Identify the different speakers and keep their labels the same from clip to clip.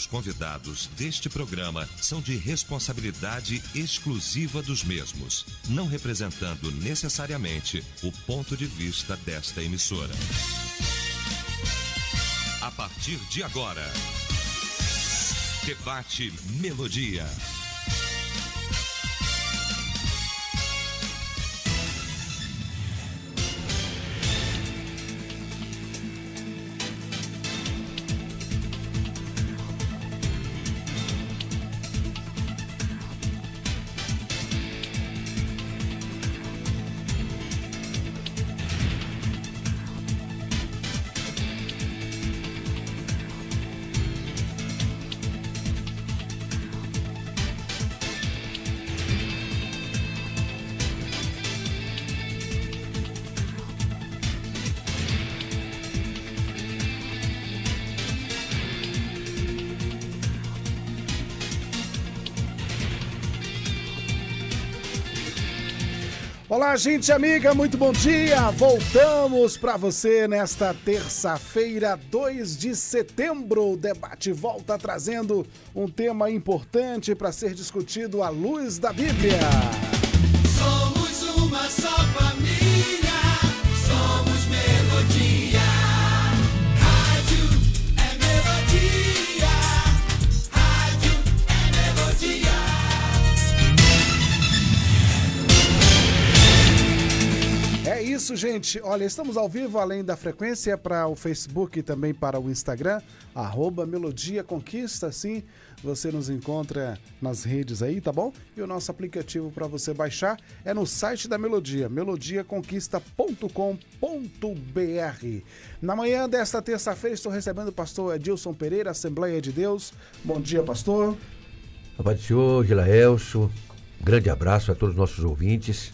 Speaker 1: Os convidados deste programa são de responsabilidade exclusiva dos mesmos, não representando necessariamente o ponto de vista desta emissora. A partir de agora, Debate Melodia.
Speaker 2: Olá, gente amiga, muito bom dia! Voltamos para você nesta terça-feira, 2 de setembro. O debate volta trazendo um tema importante para ser discutido à luz da Bíblia.
Speaker 3: Somos uma só família, somos melodia. Rádio é melodia, rádio é melodia.
Speaker 2: É isso, gente. Olha, estamos ao vivo, além da frequência, para o Facebook e também para o Instagram, @Melodia Conquista. Assim, você nos encontra nas redes aí, tá bom? E o nosso aplicativo para você baixar é no site da Melodia, melodiaconquista.com.br. Na manhã desta terça-feira, estou recebendo o pastor Edilson Pereira, Assembleia de Deus. Bom dia, pastor.
Speaker 4: A paz do Senhor, Gilaelso. Um grande abraço a todos os nossos ouvintes.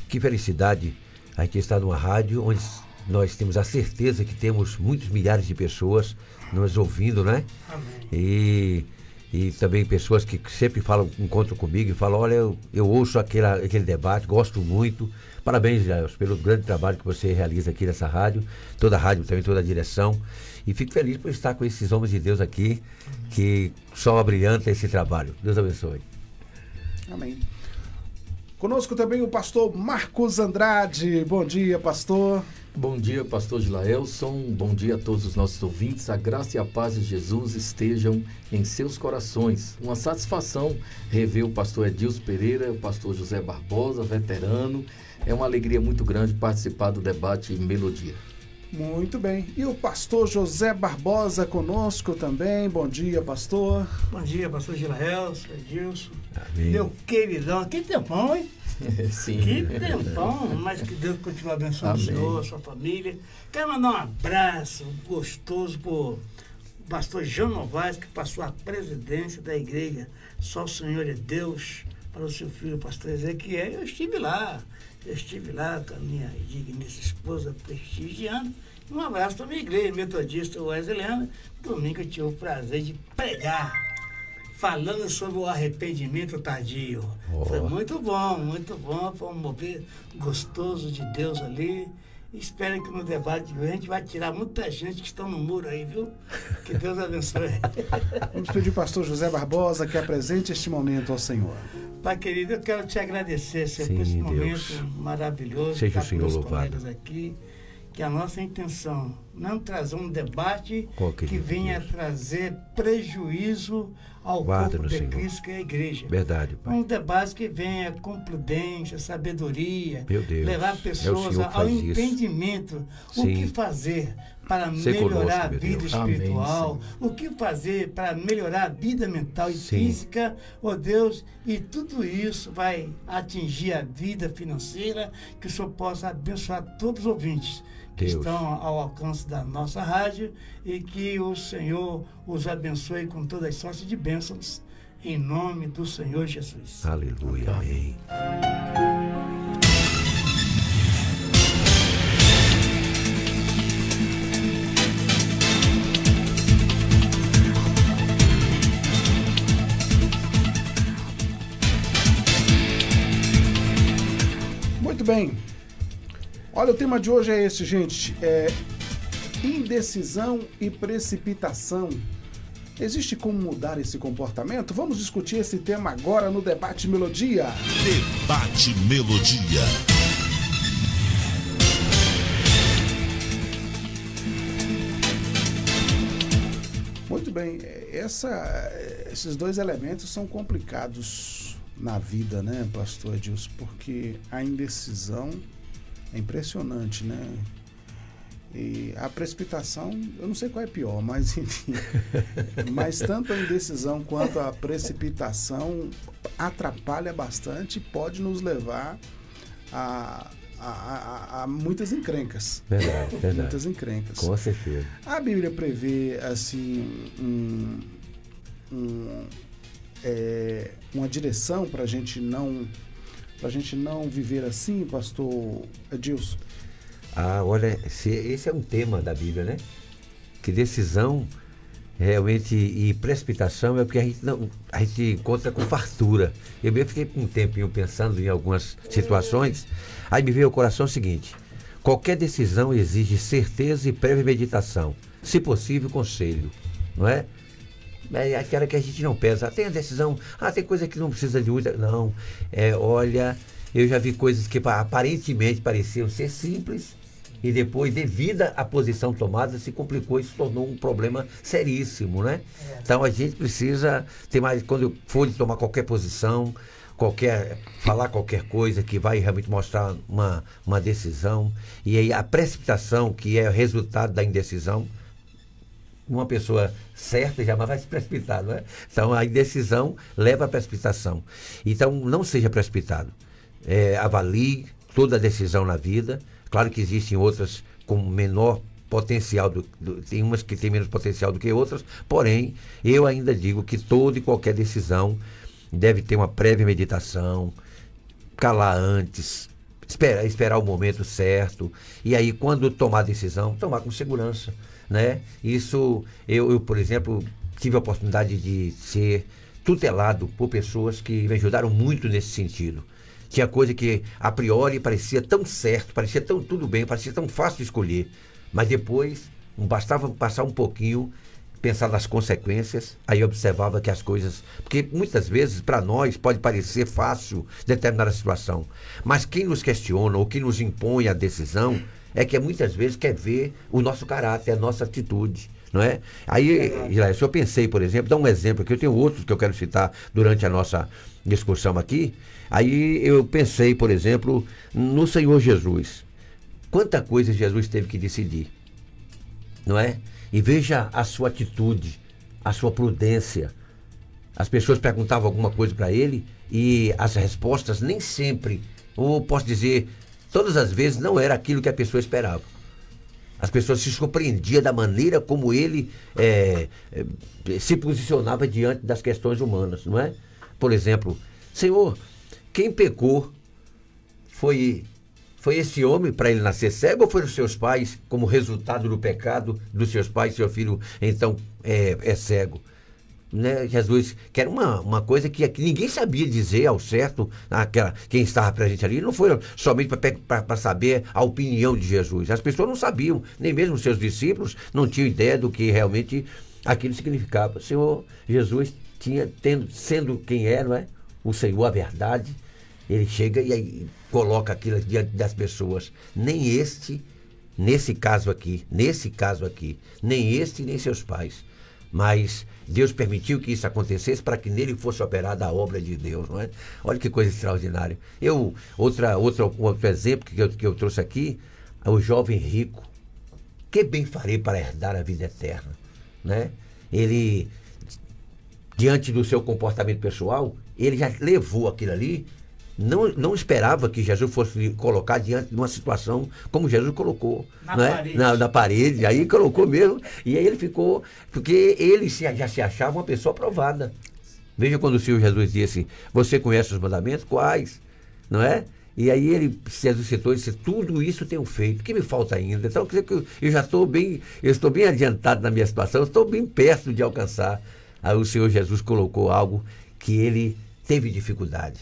Speaker 4: Que felicidade a gente estar numa rádio onde nós temos a certeza que temos muitos milhares de pessoas nos ouvindo, né? Amém. E também pessoas que sempre encontram comigo e falam, olha, eu ouço aquele debate, gosto muito. Parabéns, Jair, pelo grande trabalho que você realiza aqui nessa rádio, toda a rádio também, toda a direção. E fico feliz por estar com esses homens de Deus aqui, que só abrilhanta esse trabalho. Deus abençoe.
Speaker 2: Amém. Conosco também o pastor Marcos Andrade. Bom dia, pastor.
Speaker 5: Bom dia, pastor Gilaelson. Bom dia a todos os nossos ouvintes. A graça e a paz de Jesus estejam em seus corações. Uma satisfação rever o pastor Edilson Pereira, o pastor José Barbosa, veterano. É uma alegria muito grande participar do debate Melodia.
Speaker 2: Muito bem. E o pastor José Barbosa conosco também. Bom dia, pastor.
Speaker 6: Bom dia, pastor Gilaelson, Edilson.
Speaker 4: Amém.
Speaker 6: Meu queridão. Que tempão, hein?
Speaker 5: Sim.
Speaker 6: Que tempão. Mas que Deus continue abençoando o senhor, a sua família. Quero mandar um abraço gostoso pro pastor João Novaes, que passou a presidência da igreja Só o Senhor é Deus, para o seu filho, o pastor Ezequiel. Eu estive lá com a minha digníssima esposa, prestigiando. Um abraço para a minha igreja metodista Wesleyana. Domingo eu tive o prazer de pregar, falando sobre o arrependimento tardio. Foi muito bom, foi um mover gostoso de Deus ali. Espero que no debate de hoje a gente vai tirar muita gente que está no muro aí, viu? Que Deus abençoe.
Speaker 2: Vamos pedir ao pastor José Barbosa que apresente este momento ao Senhor.
Speaker 6: Pai querido, eu quero te agradecer, Senhor,
Speaker 4: Sim,
Speaker 6: por esse
Speaker 4: Deus.
Speaker 6: momento maravilhoso.
Speaker 4: Seja o
Speaker 6: com
Speaker 4: Senhor
Speaker 6: meus
Speaker 4: louvado.
Speaker 6: colegas aqui, que a nossa intenção não trazer um debate que venha trazer prejuízo ao
Speaker 4: Guarda
Speaker 6: corpo
Speaker 4: no
Speaker 6: de
Speaker 4: Senhor.
Speaker 6: Cristo, que é a igreja.
Speaker 4: Verdade, Pai.
Speaker 6: Um debate que venha com prudência, sabedoria,
Speaker 4: Meu Deus,
Speaker 6: levar
Speaker 4: é o
Speaker 6: pessoas
Speaker 4: Senhor que
Speaker 6: ao
Speaker 4: faz isso.
Speaker 6: entendimento, o
Speaker 4: Sim.
Speaker 6: que fazer para
Speaker 4: Ser
Speaker 6: melhorar
Speaker 4: conosco,
Speaker 6: a
Speaker 4: meu
Speaker 6: vida
Speaker 4: Deus.
Speaker 6: espiritual,
Speaker 5: Amém,
Speaker 6: o que fazer para melhorar a vida mental e
Speaker 4: Sim.
Speaker 6: física, ó Deus, e tudo isso vai atingir a vida financeira, que o Senhor possa abençoar todos os ouvintes que
Speaker 4: Deus.
Speaker 6: estão ao alcance da nossa rádio e que o Senhor os abençoe com todas as sortes de bênçãos, em nome do Senhor Jesus.
Speaker 4: Aleluia, amém.
Speaker 2: Muito bem. Olha, o tema de hoje é esse, gente. É indecisão e precipitação Existe como mudar esse comportamento? Vamos discutir esse tema agora no Debate Melodia.
Speaker 7: Debate Melodia.
Speaker 2: Muito bem, esses dois elementos são complicados na vida, né, pastor Edilson? Porque a indecisão é impressionante, né? E a precipitação, eu não sei qual é pior, mas enfim. Mas tanto a indecisão quanto a precipitação atrapalha bastante e pode nos levar a muitas encrencas.
Speaker 4: Verdade.
Speaker 2: Muitas encrencas.
Speaker 4: Com certeza.
Speaker 2: A Bíblia prevê, assim, uma direção para a gente não viver assim, pastor Edilson?
Speaker 4: Olha, esse é um tema da Bíblia, né? Que decisão realmente e precipitação é o que a gente encontra com fartura. Eu mesmo fiquei um tempinho pensando em algumas situações, aí me veio ao coração o seguinte: qualquer decisão exige certeza e prévia meditação, se possível conselho, não é? É aquela que a gente não pensa, tem a decisão, tem coisa que não precisa de muita, não, olha, eu já vi coisas que aparentemente pareciam ser simples, e depois, devido à posição tomada, se complicou e se tornou um problema seríssimo, né? Então a gente precisa ter mais, quando for de tomar qualquer posição, falar qualquer coisa que vai realmente mostrar uma decisão, e aí a precipitação, que é o resultado da indecisão, uma pessoa certa jamais vai se precipitar, não é? Então a indecisão leva à precipitação. Então não seja precipitado. Avalie toda a decisão na vida. Claro que existem outras com menor potencial, tem umas que têm menos potencial do que outras, porém, eu ainda digo que toda e qualquer decisão deve ter uma prévia meditação, calar antes, esperar o momento certo, e aí quando tomar a decisão, tomar com segurança, né? Isso, eu, por exemplo, tive a oportunidade de ser tutelado por pessoas que me ajudaram muito nesse sentido. Tinha coisa que a priori parecia tão certo, parecia tão tudo bem, parecia tão fácil de escolher. Mas depois, bastava passar um pouquinho, pensar nas consequências, aí observava que as coisas... Porque muitas vezes, para nós, pode parecer fácil determinada situação. Mas quem nos questiona ou quem nos impõe a decisão é que muitas vezes quer ver o nosso caráter, a nossa atitude. Não é? Aí, se eu pensei, por exemplo, dá um exemplo aqui, eu tenho outros que eu quero citar durante a nossa discussão aqui. Aí eu pensei, por exemplo, no Senhor Jesus. Quanta coisa Jesus teve que decidir, não é? E veja a sua atitude, a sua prudência. As pessoas perguntavam alguma coisa para ele e as respostas nem sempre, ou posso dizer, todas as vezes não era aquilo que a pessoa esperava. As pessoas se surpreendiam da maneira como ele se posicionava diante das questões humanas, não é? Por exemplo, Senhor, quem pecou foi esse homem para ele nascer cego ou foram os seus pais como resultado do pecado dos seus pais, seu filho então é cego? Né? Jesus, que era uma coisa que ninguém sabia dizer ao certo, quem estava presente ali, não foi somente para saber a opinião de Jesus. As pessoas não sabiam, nem mesmo os seus discípulos não tinham ideia do que realmente aquilo significava. O Senhor Jesus sendo quem é, não é? O Senhor, a verdade, ele chega e aí coloca aquilo diante das pessoas. Nesse caso aqui, nem este nem seus pais. Mas Deus permitiu que isso acontecesse para que nele fosse operada a obra de Deus, não é? Olha que coisa extraordinária. Outro exemplo que eu trouxe aqui, é o jovem rico. Que bem farei para herdar a vida eterna, né? Ele, diante do seu comportamento pessoal, ele já levou aquilo ali, não esperava que Jesus fosse colocar diante de uma situação como Jesus colocou. Na parede, aí colocou mesmo, e aí ele ficou, porque ele já se achava uma pessoa aprovada. Veja quando o Senhor Jesus disse, você conhece os mandamentos? Quais? Não é? E aí Jesus citou e disse, tudo isso tenho feito, o que me falta ainda? Então, quer dizer que eu estou bem adiantado na minha situação, eu estou bem perto de alcançar. Aí o Senhor Jesus colocou algo que ele teve dificuldade.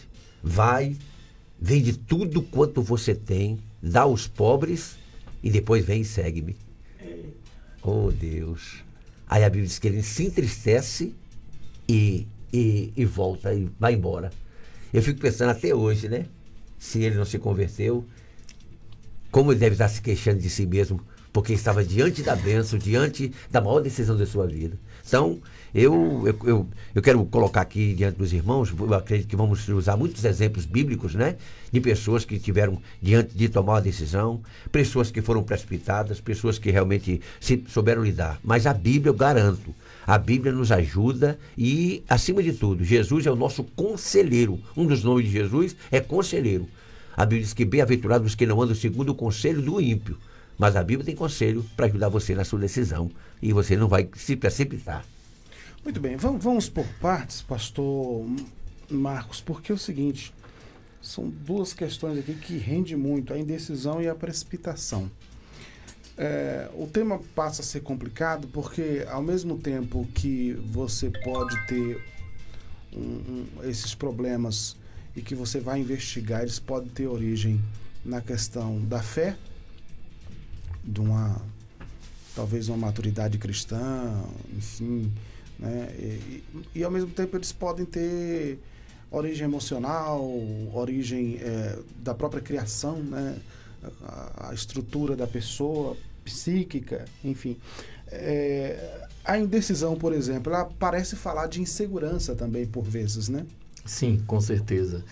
Speaker 4: Vende tudo quanto você tem, dá aos pobres e depois vem e segue-me. Oh Deus! Aí a Bíblia diz que ele se entristece e volta e vai embora. Eu fico pensando até hoje, né? Se ele não se converteu, como ele deve estar se queixando de si mesmo, porque estava diante da bênção, diante da maior decisão da sua vida. Então, eu quero colocar aqui diante dos irmãos, eu acredito que vamos usar muitos exemplos bíblicos, né? De pessoas que tiveram diante de tomar uma decisão, pessoas que foram precipitadas, pessoas que realmente souberam lidar. Mas a Bíblia, eu garanto, a Bíblia nos ajuda e, acima de tudo, Jesus é o nosso conselheiro. Um dos nomes de Jesus é conselheiro. A Bíblia diz que bem-aventurados os que não andam segundo o conselho do ímpio. Mas a Bíblia tem conselho para ajudar você na sua decisão e você não vai se precipitar.
Speaker 2: Muito bem, vamos por partes, pastor Marcos, porque é o seguinte, são duas questões aqui que rendem muito, a indecisão e a precipitação. O tema passa a ser complicado porque, ao mesmo tempo que você pode ter esses problemas e que você vai investigar, eles podem ter origem na questão da fé, de talvez uma maturidade cristã, enfim, né? E ao mesmo tempo eles podem ter origem emocional, origem da própria criação, né? A estrutura da pessoa, psíquica, enfim. A indecisão, por exemplo, ela parece falar de insegurança também por vezes, né?
Speaker 5: Sim, com certeza.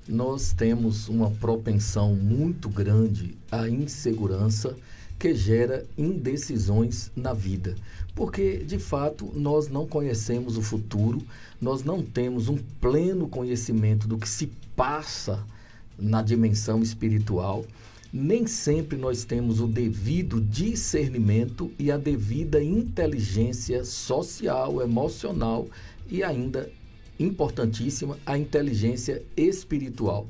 Speaker 5: Nós temos uma propensão muito grande à insegurança que gera indecisões na vida. Porque, de fato, nós não conhecemos o futuro, nós não temos um pleno conhecimento do que se passa na dimensão espiritual, nem sempre nós temos o devido discernimento e a devida inteligência social, emocional e ainda, importantíssima, a inteligência espiritual.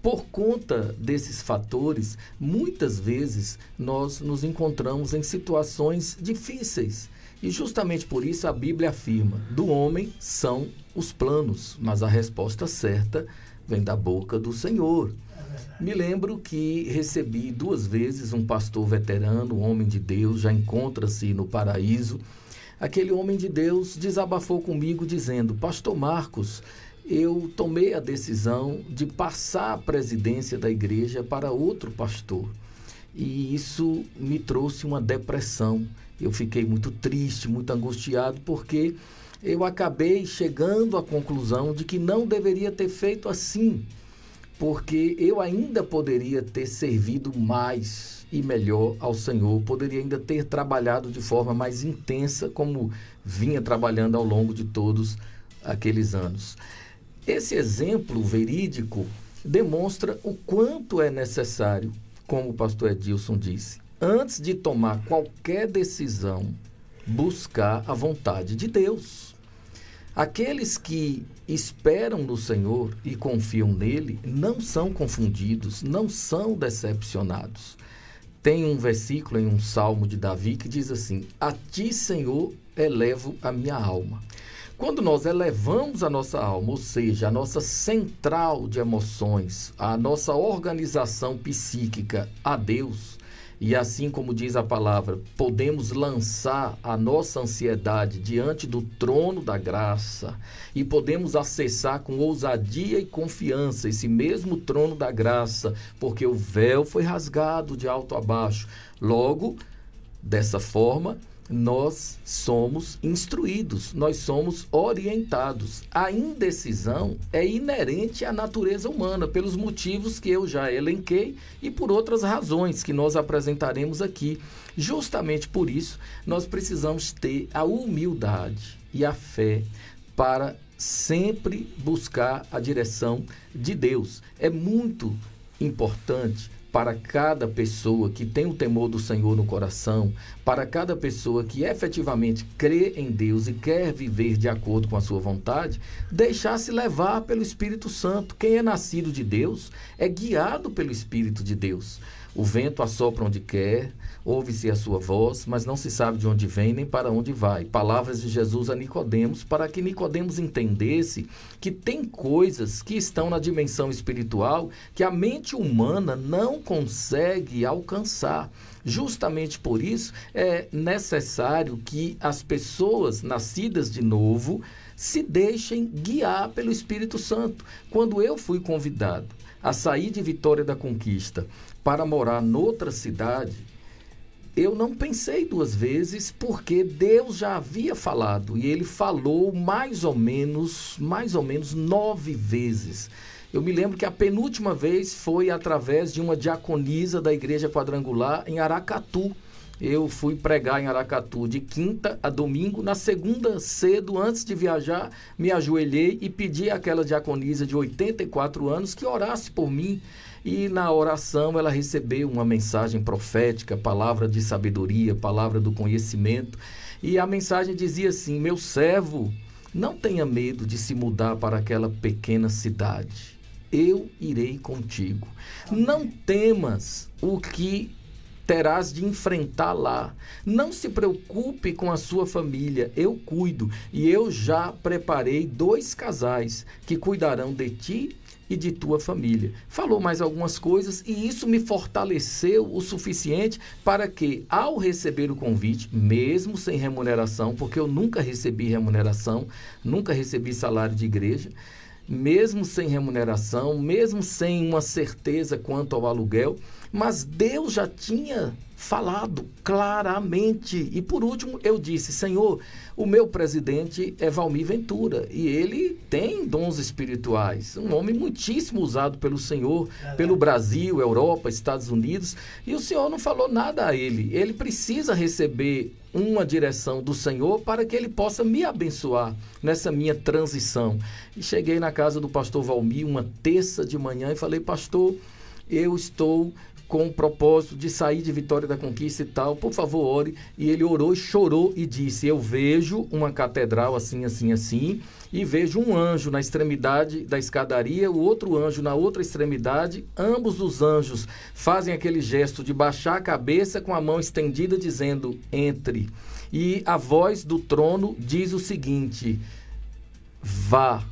Speaker 5: Por conta desses fatores, muitas vezes nós nos encontramos em situações difíceis. E justamente por isso a Bíblia afirma, do homem são os planos, mas a resposta certa vem da boca do Senhor. Me lembro que recebi 2 vezes um pastor veterano, um homem de Deus, já encontra-se no paraíso. Aquele homem de Deus desabafou comigo dizendo, pastor Marcos, eu tomei a decisão de passar a presidência da igreja para outro pastor. E isso me trouxe uma depressão. Eu fiquei muito triste, muito angustiado, porque eu acabei chegando à conclusão de que não deveria ter feito assim, porque eu ainda poderia ter servido mais e melhor ao Senhor, poderia ainda ter trabalhado de forma mais intensa, como vinha trabalhando ao longo de todos aqueles anos. Esse exemplo verídico demonstra o quanto é necessário, como o pastor Edilson disse, antes de tomar qualquer decisão, buscar a vontade de Deus. Aqueles que esperam no Senhor e confiam nele não são confundidos, não são decepcionados. Tem um versículo em um salmo de Davi que diz assim, a ti, Senhor, elevo a minha alma. Quando nós elevamos a nossa alma, ou seja, a nossa central de emoções, a nossa organização psíquica a Deus, e assim como diz a palavra, podemos lançar a nossa ansiedade diante do trono da graça e podemos acessar com ousadia e confiança esse mesmo trono da graça, porque o véu foi rasgado de alto a baixo. Logo, dessa forma, nós somos instruídos, nós somos orientados. A indecisão é inerente à natureza humana, pelos motivos que eu já elenquei e por outras razões que nós apresentaremos aqui. Justamente por isso, nós precisamos ter a humildade e a fé para sempre buscar a direção de Deus. É muito importante para cada pessoa que tem o temor do Senhor no coração, para cada pessoa que efetivamente crê em Deus e quer viver de acordo com a sua vontade, deixar-se levar pelo Espírito Santo. Quem é nascido de Deus é guiado pelo Espírito de Deus. O vento assopra onde quer, ouve-se a sua voz, mas não se sabe de onde vem nem para onde vai. Palavras de Jesus a Nicodemos, para que Nicodemos entendesse que tem coisas que estão na dimensão espiritual que a mente humana não consegue alcançar. Justamente por isso é necessário que as pessoas nascidas de novo se deixem guiar pelo Espírito Santo. Quando eu fui convidado a sair de Vitória da Conquista para morar noutra cidade, eu não pensei duas vezes, porque Deus já havia falado, e Ele falou mais ou menos 9 vezes. Eu me lembro que a penúltima vez foi através de uma diaconisa da Igreja Quadrangular em Aracatu. Eu fui pregar em Aracatu de quinta a domingo. Na segunda, cedo, antes de viajar, me ajoelhei e pedi àquela diaconisa de 84 anos que orasse por mim. E na oração ela recebeu uma mensagem profética, palavra de sabedoria, palavra do conhecimento. E a mensagem dizia assim: meu servo, não tenha medo de se mudar para aquela pequena cidade. Eu irei contigo. Não temas o que terás de enfrentar lá. Não se preocupe com a sua família, eu cuido. E eu já preparei 2 casais que cuidarão de ti e de tua família. Falou mais algumas coisas e isso me fortaleceu o suficiente para que, ao receber o convite, mesmo sem remuneração, porque eu nunca recebi remuneração, nunca recebi salário de igreja, mesmo sem remuneração, mesmo sem uma certeza quanto ao aluguel, mas Deus já tinha falado claramente. E por último eu disse: Senhor, o meu presidente é Valmir Ventura e ele tem dons espirituais, um homem muitíssimo usado pelo Senhor, pelo Brasil, Europa, Estados Unidos, e o Senhor não falou nada a ele. Ele precisa receber uma direção do Senhor para que ele possa me abençoar nessa minha transição. E cheguei na casa do pastor Valmir uma terça de manhã e falei: pastor, eu estou com o propósito de sair de Vitória da Conquista e tal, por favor, ore. E ele orou e chorou e disse: eu vejo uma catedral assim, assim, assim, e vejo um anjo na extremidade da escadaria, o outro anjo na outra extremidade. Ambos os anjos fazem aquele gesto de baixar a cabeça com a mão estendida, dizendo: entre. E a voz do trono diz o seguinte: vá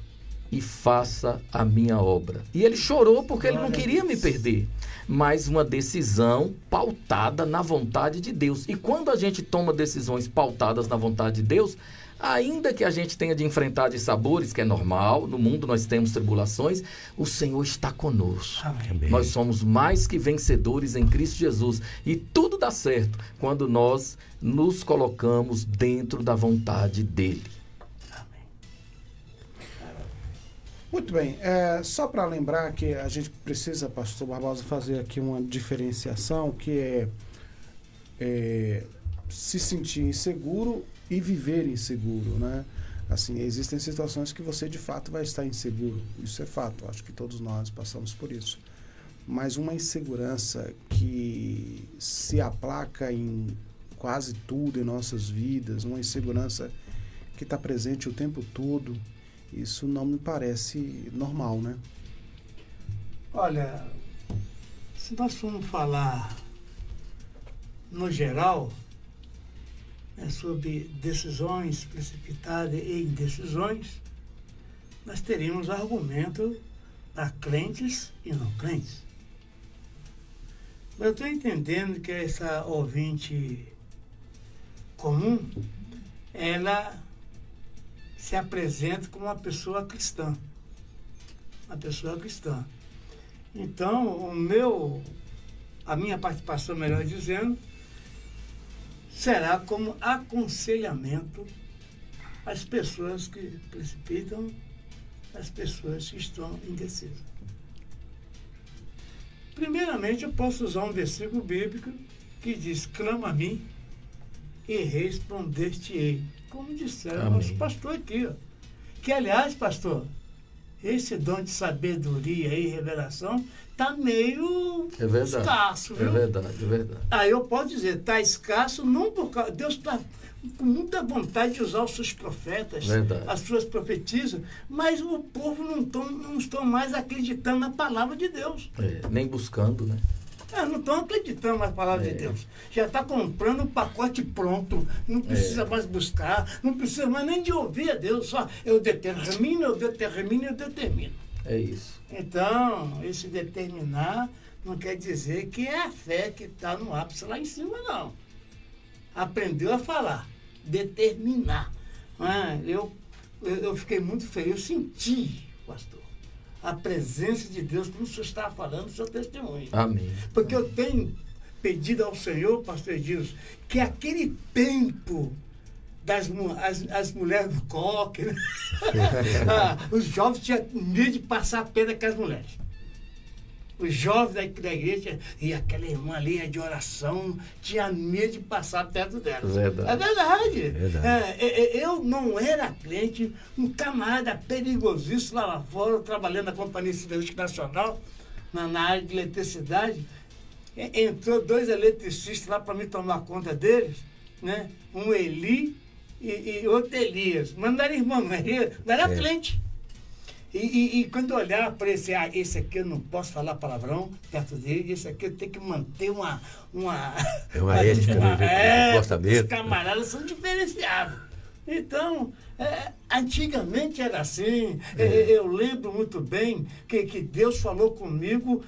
Speaker 5: e faça a minha obra. E ele chorou porque ele não queria me perder, mas uma decisão pautada na vontade de Deus. E quando a gente toma decisões pautadas na vontade de Deus, ainda que a gente tenha de enfrentar dissabores, que é normal, no mundo nós temos tribulações, o Senhor está conosco.
Speaker 2: Amém.
Speaker 5: Nós somos mais que vencedores em Cristo Jesus. E tudo dá certo quando nós nos colocamos dentro da vontade dEle.
Speaker 2: Muito bem, só para lembrar que a gente precisa, pastor Barbosa, fazer aqui uma diferenciação, que é se sentir inseguro e viver inseguro, né? Assim, existem situações que você de fato vai estar inseguro, isso é fato, acho que todos nós passamos por isso. Mas uma insegurança que se aplaca em quase tudo em nossas vidas, uma insegurança que está presente o tempo todo, isso não me parece normal, né?
Speaker 6: Olha, se nós formos falar no geral, sobre decisões precipitadas e indecisões, nós teríamos argumento para crentes e não crentes. Mas eu estou entendendo que essa ouvinte comum, ela se apresenta como uma pessoa cristã. Uma pessoa cristã. Então, a minha participação, melhor dizendo, será como aconselhamento às pessoas que precipitam, às pessoas que estão indecisas. Primeiramente, eu posso usar um versículo bíblico que diz: clama a mim e responder-te-ei. Como disseram o nosso pastor aqui, ó. Que, aliás, pastor, esse dom de sabedoria e revelação está meio escasso, viu?
Speaker 5: É verdade.
Speaker 6: Aí eu posso dizer, está escasso não por causa... Deus está com muita vontade de usar os seus profetas, as suas profetisas, mas o povo não estão mais acreditando na palavra de Deus.
Speaker 5: Nem buscando, né?
Speaker 6: Elas não estão acreditando mais na palavra de Deus. Já está comprando um pacote pronto. Não precisa mais buscar, não precisa mais nem de ouvir a Deus. Só eu determino.
Speaker 5: É isso.
Speaker 6: Então, esse determinar não quer dizer que é a fé que está no ápice lá em cima, não. Aprendeu a falar, determinar. Eu fiquei muito feliz, eu senti, pastor, a presença de Deus, como o senhor estava falando, o seu testemunho.
Speaker 5: Amém.
Speaker 6: Porque eu tenho pedido ao Senhor, pastor Edilson, que aquele tempo as mulheres do coque, né? Os jovens tinham medo de passar a pena com as mulheres. Os jovens da igreja, e aquela irmã ali de oração, tinha medo de passar perto dela.
Speaker 5: Verdade.
Speaker 6: É verdade.
Speaker 4: Verdade.
Speaker 6: Eu não era crente, um camarada perigosíssimo lá fora, trabalhando na Companhia Siderúrgica Nacional, na área de eletricidade. Entrou 2 eletricistas lá para me tomar conta deles, né? Um Eli e outro Elias. Mas não era irmão, não era crente. E quando eu olhava para esse aqui eu não posso falar palavrão perto dele, esse aqui eu tenho que manter uma
Speaker 4: É uma ética, né?
Speaker 6: Os camaradas são diferenciados. Então, antigamente era assim. Eu lembro muito bem que Deus falou comigo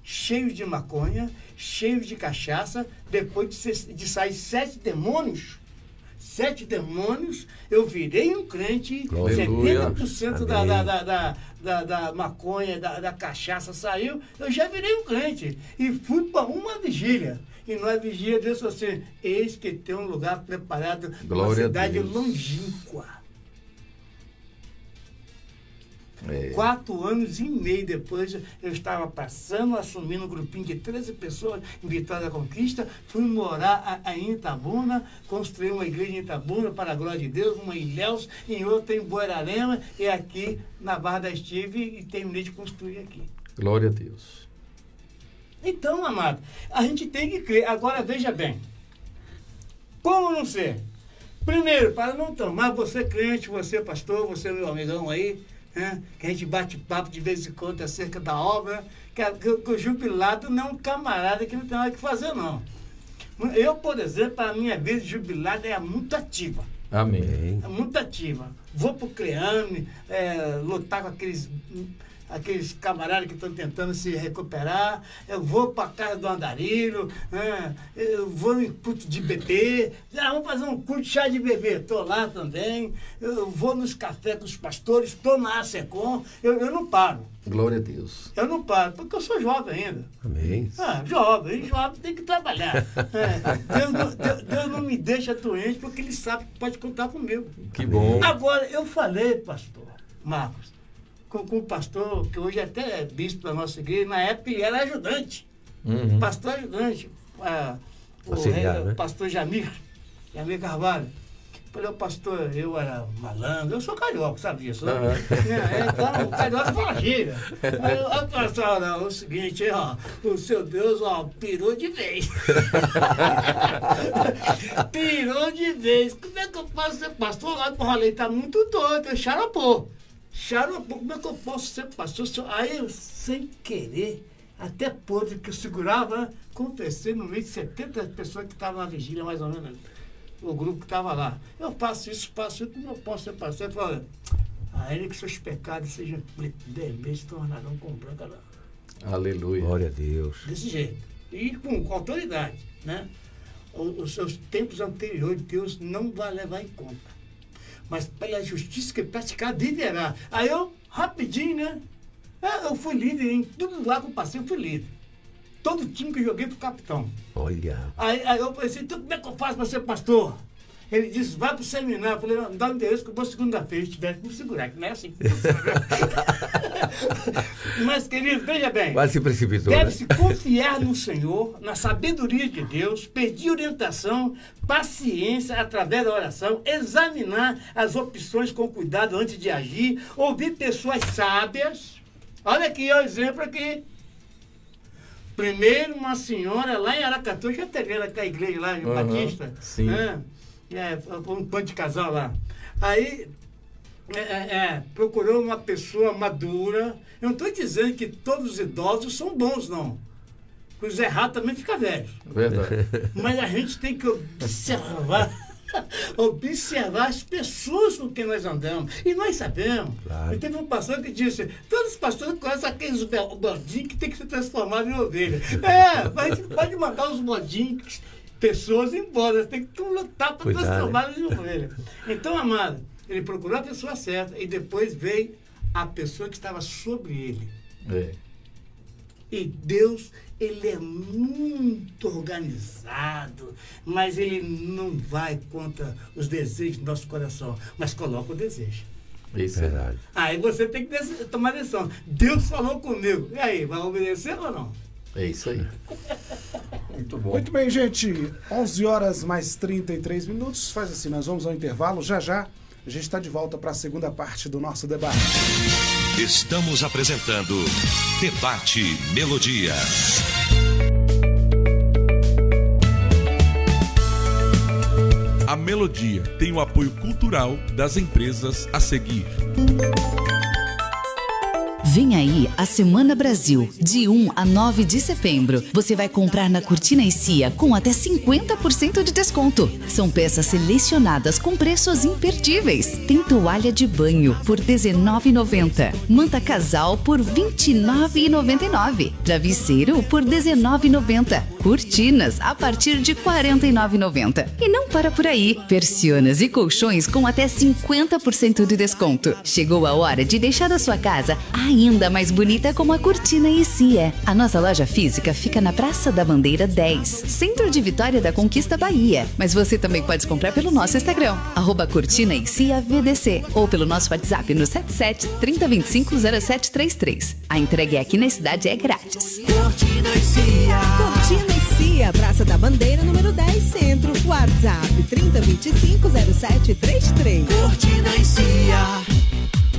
Speaker 6: cheio de maconha, cheio de cachaça, depois de sair 7 demônios, eu virei um crente,
Speaker 5: Aleluia.
Speaker 6: 70% da maconha, da cachaça saiu, eu já virei um crente. E fui para uma vigília. E numa vigília, Deus falou assim, eis que tem um lugar preparado numa cidade longínqua. 4 anos e meio depois, eu estava passando, assumindo um grupinho de 13 pessoas em Vitória da Conquista, fui morar em Itabuna, construí uma igreja em Itabuna, para a glória de Deus, uma em Ilhéus, em outra em Boirarema, e aqui na Barra da Estive, e terminei de construir aqui.
Speaker 5: Glória a Deus.
Speaker 6: Então, amado, a gente tem que crer. Agora, veja bem, como não ser? Primeiro, para não tomar, você crente, você pastor, você meu amigão aí, que a gente bate papo de vez em quando acerca da obra, que o jubilado não é um camarada que não tem nada que fazer, não. Eu, por exemplo, a minha vida de jubilado é muito ativa.
Speaker 5: Amém.
Speaker 6: É muito ativa. Vou pro CREAME, lutar com aqueles camaradas que estão tentando se recuperar, eu vou para a casa do Andarilho, eu vou em culto de bebê, vamos fazer um culto de chá de bebê, estou lá também, eu vou nos cafés com os pastores, estou na ASECOM, eu não paro.
Speaker 5: Glória a Deus.
Speaker 6: Eu não paro, porque eu sou jovem ainda.
Speaker 4: Amém.
Speaker 6: Jovem tem que trabalhar. Deus não me deixa doente, porque Ele sabe que pode contar comigo.
Speaker 5: Que bom.
Speaker 6: Agora, eu falei, pastor Marcos, com o pastor, que hoje até é bispo da nossa igreja, na época ele era ajudante. Pastor ajudante.
Speaker 4: Auxiliar, né?
Speaker 6: Pastor Jamir Carvalho. Falei, pastor, eu era malandro, eu sou carioca, sabe disso? Né? Então, o carioca fala gíria. Aí, pastor, não, é o seguinte, o seu Deus, pirou de vez. Pirou de vez. Como é que eu posso ser pastor? Lá o Raleigh tá muito doido, eu xaropô, como é que eu posso ser pastor? Aí eu, sem querer, até podre que eu segurava, confessei no meio de 70 pessoas que estavam na vigília, mais ou menos, o grupo que estava lá. Eu faço isso, como eu posso ser pastor? Eu falo, a ele que seus pecados sejam se tornarão como branca lã.
Speaker 5: Aleluia.
Speaker 4: Glória a Deus.
Speaker 6: Desse jeito. E com autoridade, né? Os seus tempos anteriores, Deus não vai levar em conta. Mas pela justiça que praticar, viverá. Aí eu, rapidinho, né? Eu fui líder em tudo lá que eu passei, eu fui líder. Todo time que eu joguei, fui capitão.
Speaker 4: Olha.
Speaker 6: Aí eu pensei, então como é que eu faço para ser pastor? Ele disse, vai para o seminário. Eu falei, não, dá um endereço que eu vou segunda-feira. Se tiver que me segurar, que não é assim. Mas, querido, veja bem.
Speaker 4: Quase se precipitou.
Speaker 6: Deve-se confiar no Senhor, na sabedoria de Deus, pedir orientação, paciência através da oração, examinar as opções com cuidado antes de agir, ouvir pessoas sábias. Olha aqui, o exemplo aqui. Primeiro, uma senhora lá em Aracatu, já teve ela com a igreja lá em Batista.
Speaker 5: Sim.
Speaker 6: Um pano de casal lá. Aí, procurou uma pessoa madura. Eu não estou dizendo que todos os idosos são bons, não. Os errados também ficam velhos.
Speaker 5: Verdade.
Speaker 6: Mas a gente tem que observar as pessoas com quem nós andamos. E nós sabemos.
Speaker 4: Claro.
Speaker 6: E teve um pastor que disse, todos os pastores conhecem aqueles bodinhos que tem que ser transformado em ovelha. Mas você pode mandar os bodinhos, pessoas embora. Tem que lutar para transformá-los em ovelha. Então, amado, ele procurou a pessoa certa e depois veio a pessoa que estava sobre ele.
Speaker 5: É.
Speaker 6: E Deus, ele é muito organizado, mas ele não vai contra os desejos do nosso coração, mas coloca o desejo.
Speaker 5: Isso.
Speaker 4: Verdade.
Speaker 6: Aí você tem que tomar decisão. Deus falou comigo. E aí, vai obedecer ou não?
Speaker 5: É isso aí. Muito bom.
Speaker 2: Muito bem, gente. 11 horas mais 33 minutos. Faz assim, nós vamos ao intervalo. Já já a gente está de volta para a segunda parte do nosso debate.
Speaker 1: Estamos apresentando Debate Melodia.
Speaker 7: A Melodia tem o apoio cultural das empresas a seguir.
Speaker 8: Vem aí a Semana Brasil, de 1 a 9 de setembro. Você vai comprar na Cortina e Cia com até 50% de desconto. São peças selecionadas com preços imperdíveis. Tem toalha de banho por R$19,90. Manta casal por R$29,99. Travesseiro por R$19,90. Cortinas a partir de R$49,90. E não para por aí. Persianas e colchões com até 50% de desconto. Chegou a hora de deixar a sua casa ainda mais bonita como a Cortina e Cia. A nossa loja física fica na Praça da Bandeira 10, Centro de Vitória da Conquista, Bahia. Mas você também pode comprar pelo nosso Instagram, @Cortina e Cia VDC, ou pelo nosso WhatsApp no 77 3025 0733. A entrega aqui na cidade é grátis.
Speaker 3: Cortina e Cia.
Speaker 9: Cortina e Cia, Praça da Bandeira, número 10, Centro. WhatsApp 3025 0733.
Speaker 3: Cortina e Cia.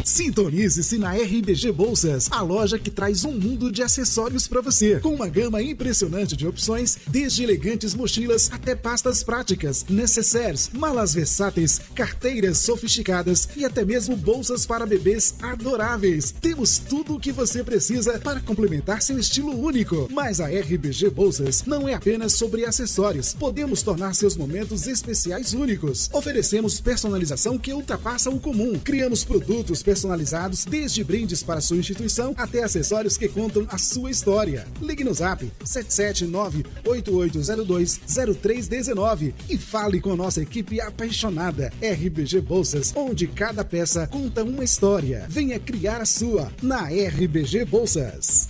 Speaker 10: Sintonize-se na RBG Bolsas, a loja que traz um mundo de acessórios para você, com uma gama impressionante de opções, desde elegantes mochilas até pastas práticas, necessaires, malas versáteis, carteiras sofisticadas e até mesmo bolsas para bebês adoráveis. Temos tudo o que você precisa para complementar seu estilo único. Mas a RBG Bolsas não é apenas sobre acessórios. Podemos tornar seus momentos especiais únicos. Oferecemos personalização que ultrapassa o comum. Criamos produtos personalizados, desde brindes para sua instituição até acessórios que contam a sua história. Ligue no zap 779-8802-0319 e fale com nossa equipe apaixonada. RBG Bolsas, onde cada peça conta uma história. Venha criar a sua na RBG Bolsas.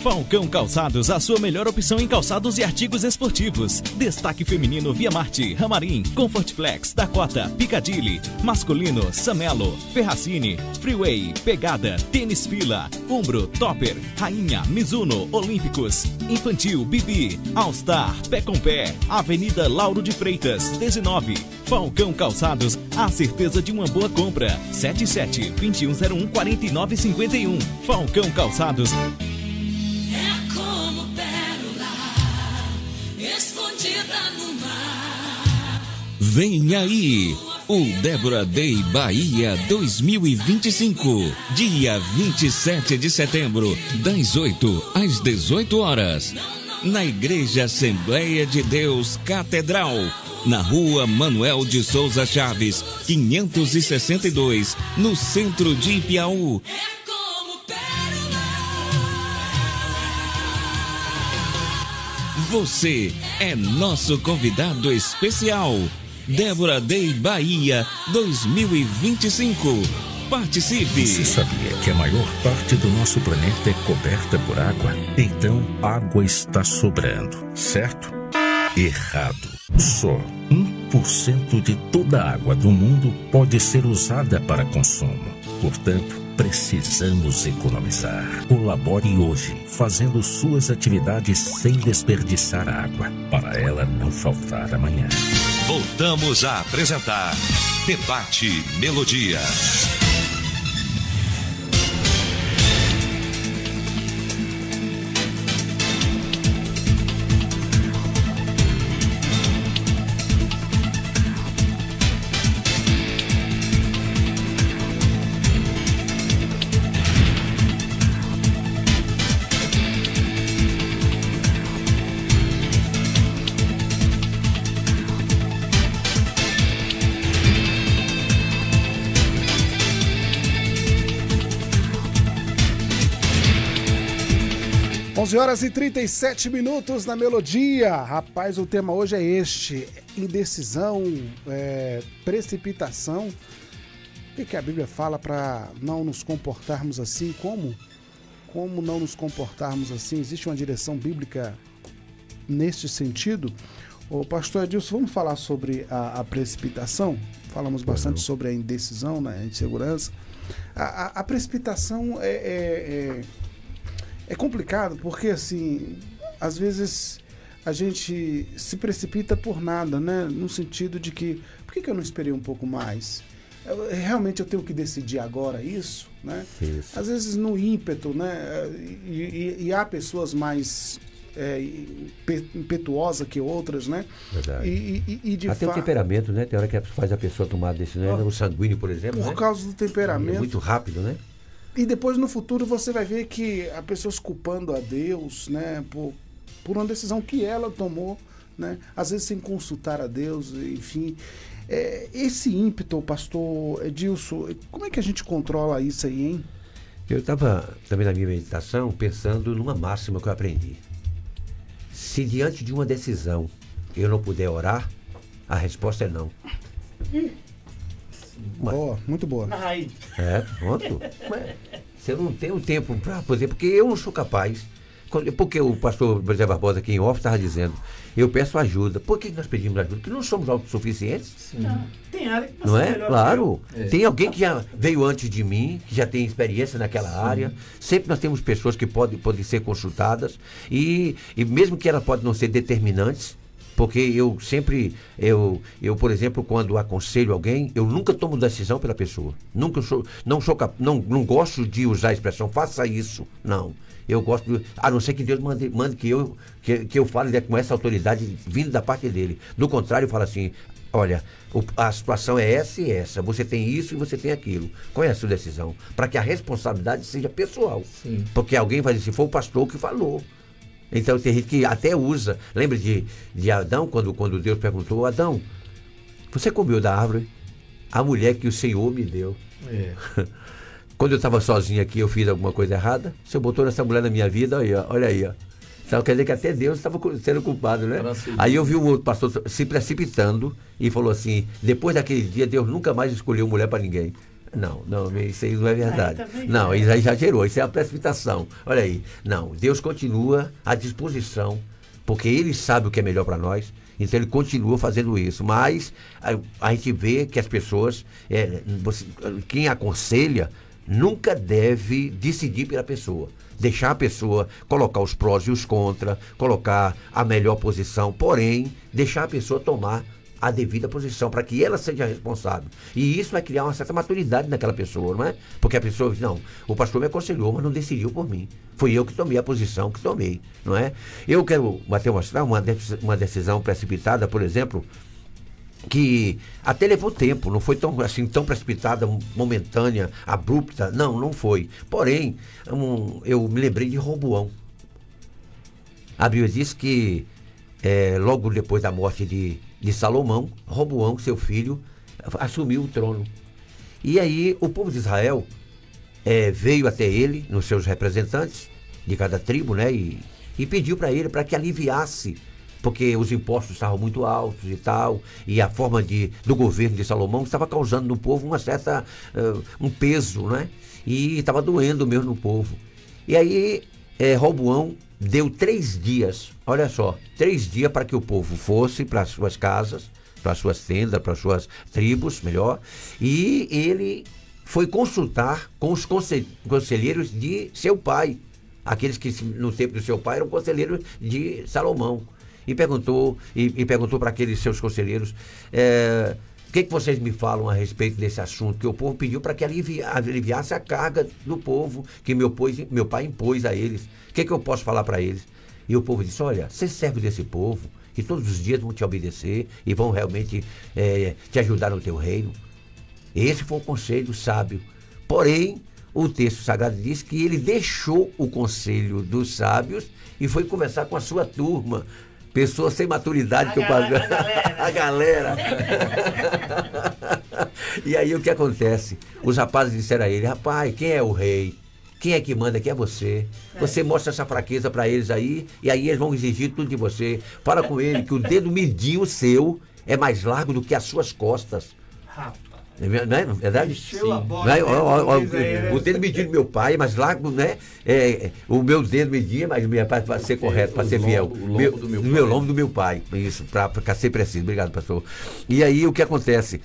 Speaker 11: Falcão Calçados, a sua melhor opção em calçados e artigos esportivos. Destaque feminino Via Marte, Ramarim, Comfort Flex, Dakota, Piccadilly. Masculino Samelo, Ferracini, Freeway, Pegada, Tênis Fila, Umbro, Topper, Rainha, Mizuno, Olímpicos. Infantil, Bibi, All Star, Pé com Pé, Avenida Lauro de Freitas, 19. Falcão Calçados, a certeza de uma boa compra. 77-2101-4951. Falcão Calçados.
Speaker 3: Escondida no mar.
Speaker 12: Vem aí, o Débora Day Bahia 2025, dia 27 de setembro, das 8 às 18 horas, na Igreja Assembleia de Deus Catedral, na Rua Manuel de Souza Chaves, 562, no centro de Ipiaú. Você é nosso convidado especial. Débora Day Bahia 2025. Participe!
Speaker 13: Você sabia que a maior parte do nosso planeta é coberta por água? Então, água está sobrando, certo? Errado. Só 1% de toda a água do mundo pode ser usada para consumo. Portanto, precisamos economizar. Colabore hoje, fazendo suas atividades sem desperdiçar água, para ela não faltar amanhã.
Speaker 1: Voltamos a apresentar Debate Melodia.
Speaker 2: 11h37 na Melodia. Rapaz, o tema hoje é este: indecisão, precipitação. O que a Bíblia fala para não nos comportarmos assim? Como não nos comportarmos assim? Existe uma direção bíblica neste sentido? Ô, pastor Edilson, vamos falar sobre a precipitação? Falamos bastante sobre a indecisão, né, a insegurança. A precipitação é complicado, porque assim, às vezes a gente se precipita por nada, né? No sentido de que, por que eu não esperei um pouco mais? Realmente eu tenho que decidir agora isso, né?
Speaker 4: Isso.
Speaker 2: Às vezes no ímpeto, né? E há pessoas mais impetuosas que outras, né?
Speaker 4: Verdade.
Speaker 2: E de
Speaker 4: até o temperamento, né? Tem hora que faz a pessoa tomar decisão, o sanguíneo, por exemplo.
Speaker 2: Por causa do temperamento.
Speaker 4: É muito rápido, né?
Speaker 2: E depois no futuro você vai ver que a pessoa culpando a Deus, né? Por uma decisão que ela tomou, né? Às vezes sem consultar a Deus, enfim. Esse ímpeto, pastor Edilson, como é que a gente controla isso aí, hein?
Speaker 4: Eu estava também na minha meditação pensando numa máxima que eu aprendi. Se diante de uma decisão eu não puder orar, a resposta é não.
Speaker 2: Boa, muito boa.
Speaker 4: Pronto. Você não tem o tempo para poder, porque eu não sou capaz. Porque o pastor José Barbosa aqui em off estava dizendo, eu peço ajuda. Por que nós pedimos ajuda? Porque não somos autossuficientes.
Speaker 6: Tem área que
Speaker 4: não é? Claro. Tem alguém que já veio antes de mim, que já tem experiência naquela área. Sempre nós temos pessoas que podem ser consultadas. E mesmo que elas podem não ser determinantes, porque eu sempre, por exemplo, quando aconselho alguém, eu nunca tomo decisão pela pessoa. Não gosto de usar a expressão, faça isso. Não. Eu gosto, a não ser que Deus mande que eu fale com essa autoridade vindo da parte dele. Do contrário, eu falo assim, olha, a situação é essa e essa, você tem isso e você tem aquilo. Qual é a sua decisão? Para que a responsabilidade seja pessoal.
Speaker 5: Sim.
Speaker 4: Porque alguém vai dizer, foi o pastor que falou. Então tem gente que até usa. Lembra de Adão, quando Deus perguntou, Adão, você comeu da árvore? A mulher que o Senhor me deu. Quando eu estava sozinho aqui, eu fiz alguma coisa errada. O Senhor botou essa mulher na minha vida, olha aí. Ó. Então quer dizer que até Deus estava sendo culpado, né? Aí eu vi um outro pastor se precipitando e falou assim, depois daquele dia, Deus nunca mais escolheu mulher para ninguém. Não, isso aí não é verdade. Não, isso aí exagerou, isso é a precipitação. Olha aí. Não, Deus continua à disposição, porque Ele sabe o que é melhor para nós, então Ele continua fazendo isso. Mas a gente vê que as pessoas, quem aconselha, nunca deve decidir pela pessoa. Deixar a pessoa colocar os prós e os contras, colocar a melhor posição, porém, deixar a pessoa tomar a devida posição, para que ela seja responsável. E isso vai criar uma certa maturidade naquela pessoa, não é? Porque a pessoa diz, não, o pastor me aconselhou, mas não decidiu por mim. Foi eu que tomei a posição que tomei, não é? Eu quero mostrar uma decisão precipitada, por exemplo, que até levou tempo, não foi tão precipitada, momentânea, abrupta, não foi. Porém, eu me lembrei de Roboão. A Bíblia diz que logo depois da morte de Salomão, Roboão, seu filho, assumiu o trono. E aí o povo de Israel veio até ele, nos seus representantes de cada tribo, né, e pediu para ele para que aliviasse, porque os impostos estavam muito altos e tal, e a forma do governo de Salomão estava causando no povo uma certa, um peso, né? E estava doendo mesmo no povo. E aí Roboão deu 3 dias, olha só, 3 dias para que o povo fosse para as suas casas, para as suas tendas, para as suas tribos, melhor, e ele foi consultar com os conselheiros de seu pai, aqueles que no tempo do seu pai eram conselheiros de Salomão. E perguntou para aqueles seus conselheiros, o que vocês me falam a respeito desse assunto? Que o povo pediu para que aliviasse a carga do povo que meu pai impôs a eles. O que eu posso falar para eles? E o povo disse, olha, você serve desse povo e todos os dias vão te obedecer e vão realmente te ajudar no teu reino. Esse foi o conselho sábio. Porém, o texto sagrado diz que ele deixou o conselho dos sábios e foi conversar com a sua turma. Pessoas sem maturidade a galera. E aí o que acontece? Os rapazes disseram a ele, rapaz, quem é o rei? Quem é que manda aqui é você. Você mostra essa fraqueza para eles aí, e aí eles vão exigir tudo de você. Fala com ele que o dedo mindinho seu é mais largo do que as suas costas.
Speaker 6: Rapaz.
Speaker 4: Não é verdade?
Speaker 6: Encheu a bola,
Speaker 4: Não é?
Speaker 6: né?
Speaker 4: O dedo medido do meu pai é mais largo, né? O meu dedo medido, mas para ser correto, para ser fiel. O meu lombo do meu pai. Isso, para ser preciso. Obrigado, pastor. E aí o que acontece?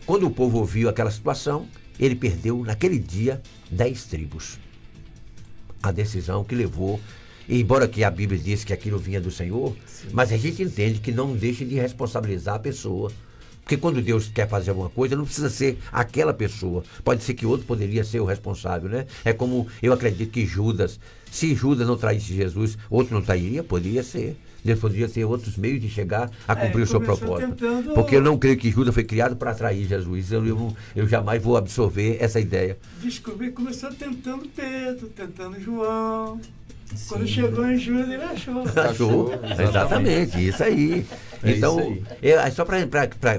Speaker 4: Quando o povo ouviu aquela situação, ele perdeu naquele dia 10 tribos. A decisão que levou, embora que a Bíblia diz que aquilo vinha do Senhor, mas a gente entende que não deixa de responsabilizar a pessoa. Porque quando Deus quer fazer alguma coisa, não precisa ser aquela pessoa. Pode ser que outro poderia ser o responsável, né? É como eu acredito que Judas, se Judas não traísse Jesus, outro não trairia? Poderia ser. Deus poderia ter outros meios de chegar a cumprir o seu propósito. Porque eu não creio que Judas foi criado para atrair Jesus. Eu jamais vou absorver essa ideia.
Speaker 6: Descobri que começou tentando Pedro, tentando João. Quando chegou em Judas, ele achou.
Speaker 4: Exatamente, isso aí. Então, só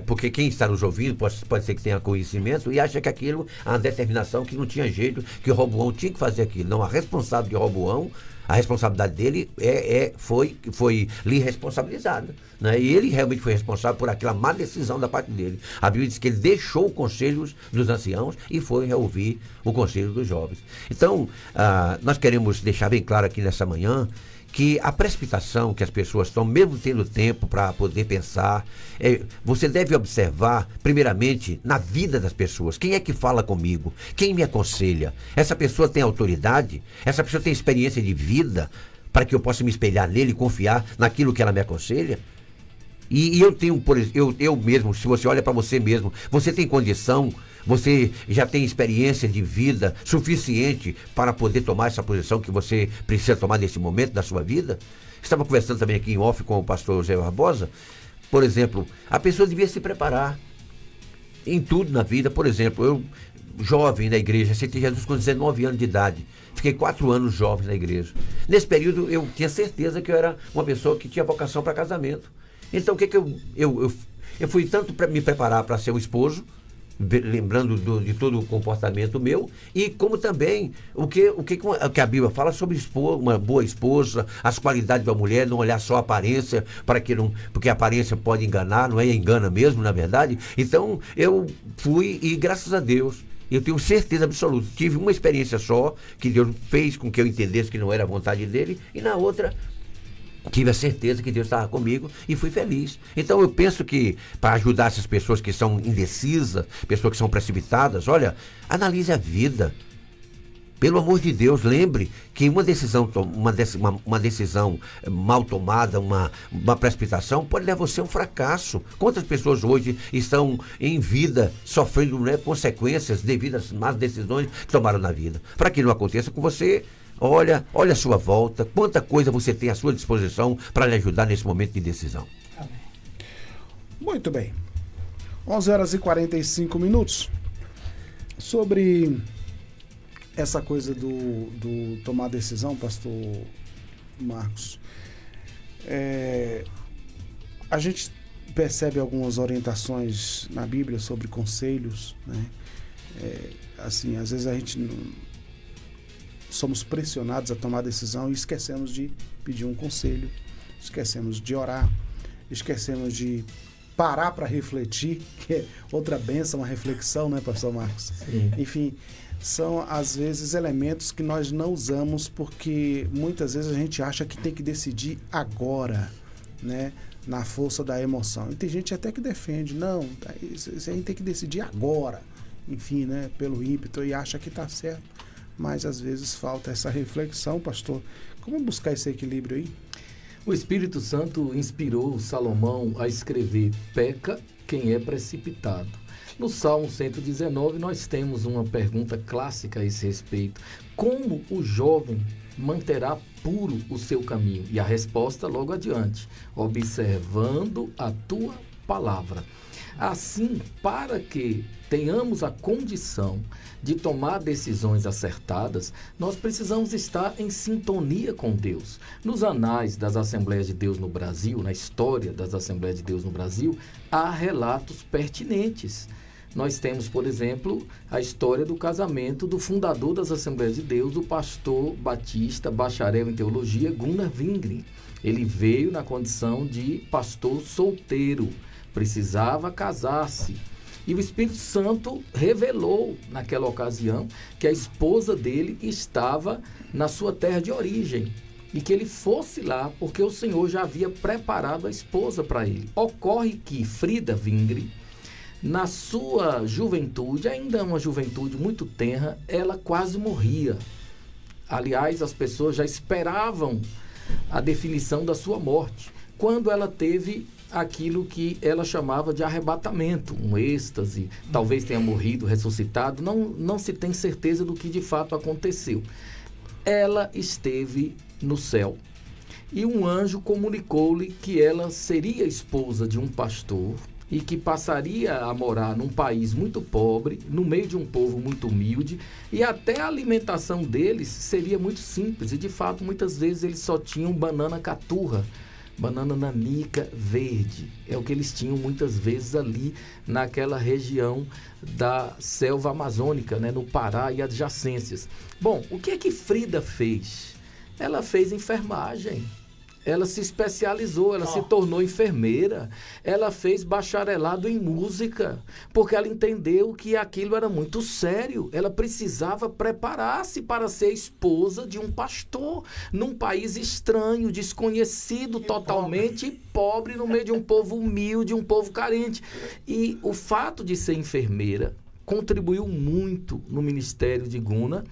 Speaker 4: porque quem está nos ouvindo pode ser que tenha conhecimento e acha que aquilo é uma determinação que não tinha jeito, que Roboão tinha que fazer aquilo. Não, a responsável de Roboão, a responsabilidade dele foi lhe responsabilizada, né? E ele realmente foi responsável por aquela má decisão da parte dele. A Bíblia diz que ele deixou o conselho dos anciãos e foi ouvir o conselho dos jovens. Então, nós queremos deixar bem claro aqui nessa manhã que a precipitação que as pessoas estão, mesmo tendo tempo para poder pensar, você deve observar, primeiramente, na vida das pessoas. Quem é que fala comigo? Quem me aconselha? Essa pessoa tem autoridade? Essa pessoa tem experiência de vida para que eu possa me espelhar nele e confiar naquilo que ela me aconselha? E eu tenho, por exemplo, eu mesmo, se você olha para você mesmo, você tem condição, você já tem experiência de vida suficiente para poder tomar essa posição que você precisa tomar nesse momento da sua vida? Estava conversando também aqui em off com o pastor José Barbosa. Por exemplo, a pessoa devia se preparar em tudo na vida. Por exemplo, eu, jovem na igreja, aceitei Jesus com 19 anos de idade. Fiquei 4 anos jovem na igreja. Nesse período, eu tinha certeza que eu era uma pessoa que tinha vocação para casamento. Então, o que eu fui tanto para me preparar para ser um esposo, lembrando de todo o comportamento meu, e como também o que a Bíblia fala sobre uma boa esposa, as qualidades da mulher, não olhar só a aparência, porque a aparência pode enganar, não é? Engana mesmo, na verdade. Então, eu fui e, graças a Deus, eu tenho certeza absoluta, tive uma experiência só, que Deus fez com que eu entendesse que não era a vontade dele, e na outra tive a certeza que Deus estava comigo e fui feliz. Então eu penso que para ajudar essas pessoas que são indecisas, pessoas que são precipitadas, olha, analise a vida. Pelo amor de Deus, lembre que uma decisão mal tomada, uma precipitação, pode levar você a um fracasso. Quantas pessoas hoje estão em vida sofrendo, né, consequências devido às más decisões que tomaram na vida? Para que não aconteça com você, olha a sua volta, quanta coisa você tem à sua disposição para lhe ajudar nesse momento de decisão.
Speaker 2: Muito bem. 11h45. Sobre essa coisa do tomar decisão, pastor Marcos, a gente percebe algumas orientações na Bíblia sobre conselhos, né? Assim, às vezes a gente somos pressionados a tomar decisão e esquecemos de pedir um conselho, esquecemos de orar, esquecemos de parar para refletir, que é outra bênção, uma reflexão, né, pastor Marcos?
Speaker 5: Sim.
Speaker 2: Enfim, são às vezes elementos que nós não usamos porque muitas vezes a gente acha que tem que decidir agora, né, na força da emoção. E tem gente até que defende, não, isso a gente tem que decidir agora, enfim, né, pelo ímpeto, e acha que está certo. Mas às vezes falta essa reflexão, pastor. Como buscar esse equilíbrio aí?
Speaker 5: O Espírito Santo inspirou Salomão a escrever: peca quem é precipitado. No Salmo 119 nós temos uma pergunta clássica a esse respeito: como o jovem manterá puro o seu caminho? E a resposta logo adiante: observando a tua palavra. Assim, para que tenhamos a condição de tomar decisões acertadas, nós precisamos estar em sintonia com Deus. Nos anais das Assembleias de Deus no Brasil, na história das Assembleias de Deus no Brasil, há relatos pertinentes. nós temos, por exemplo, a história do casamento do fundador das Assembleias de Deus, o pastor batista, bacharel em teologia, Gunnar Wingren. Ele veio na condição de pastor solteiro, precisava casar-se. E o Espírito Santo revelou naquela ocasião que a esposa dele estava na sua terra de origem e que ele fosse lá porque o Senhor já havia preparado a esposa para ele. Ocorre que Frida Wingren, na sua juventude, ainda uma juventude muito tenra, ela quase morria. Aliás, as pessoas já esperavam a definição da sua morte, quando ela teve aquilo que ela chamava de arrebatamento, um êxtase, talvez tenha morrido, ressuscitado, não se tem certeza do que de fato aconteceu. Ela esteve no céu e um anjo comunicou-lhe que ela seria esposa de um pastor e que passaria a morar num país muito pobre, no meio de um povo muito humilde, e até a alimentação deles seria muito simples, e de fato muitas vezes eles só tinham banana caturra, banana nanica verde. É o que eles tinham muitas vezes ali naquela região da selva amazônica, né, no Pará e adjacências. Bom, o que é que Frida fez? Ela fez enfermagem. Ela se especializou, ela se tornou enfermeira, ela fez bacharelado em música, porque ela entendeu que aquilo era muito sério. Ela precisava preparar-se para ser esposa de um pastor, num país estranho, desconhecido, totalmente pobre, no meio de um povo humilde, um povo carente. E o fato de ser enfermeira contribuiu muito no ministério de Gunnar.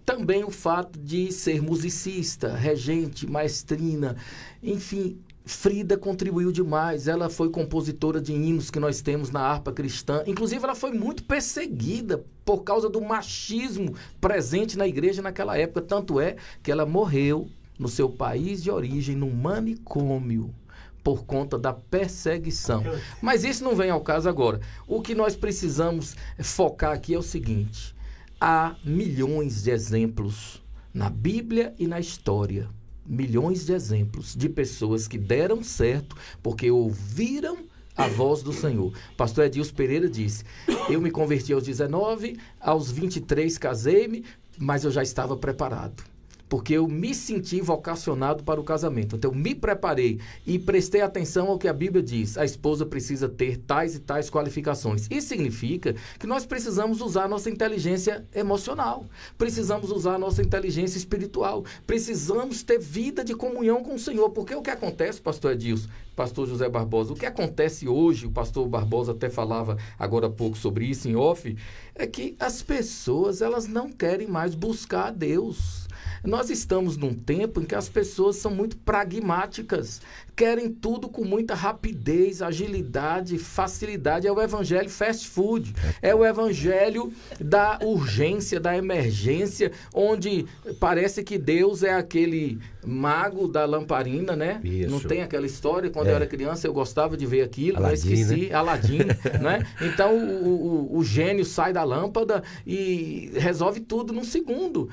Speaker 5: Também o fato de ser musicista, regente, maestrina, enfim, Frida contribuiu demais. Ela foi compositora de hinos que nós temos na harpa cristã. Inclusive, ela foi muito perseguida por causa do machismo presente na igreja naquela época. Tanto é que ela morreu no seu país de origem, num manicômio, por conta da perseguição. Mas isso não vem ao caso agora. O que nós precisamos focar aqui é o seguinte: há milhões de exemplos na Bíblia e na história, milhões de exemplos de pessoas que deram certo porque ouviram a voz do Senhor. Pastor Edilson Pereira disse: eu me converti aos 19, aos 23 casei-me, mas eu já estava preparado, porque eu me senti vocacionado para o casamento. Então, eu me preparei e prestei atenção ao que a Bíblia diz. A esposa precisa ter tais e tais qualificações. Isso significa que nós precisamos usar a nossa inteligência emocional, precisamos usar a nossa inteligência espiritual, precisamos ter vida de comunhão com o Senhor. Porque o que acontece, pastor Edilson, pastor José Barbosa, o que acontece hoje, o pastor Barbosa até falava agora há pouco sobre isso em off, é que as pessoas, elas não querem mais buscar a Deus. Nós estamos num tempo em que as pessoas são muito pragmáticas, querem tudo com muita rapidez, agilidade, facilidade. É o evangelho fast food, é o evangelho da urgência, da emergência, onde parece que Deus é aquele mago da lamparina, né? Isso. Não tem aquela história? Quando eu era criança, eu gostava de ver aquilo, Aladim, esqueci, né? Aladim, né? Então, o gênio sai da lâmpada e resolve tudo num segundo.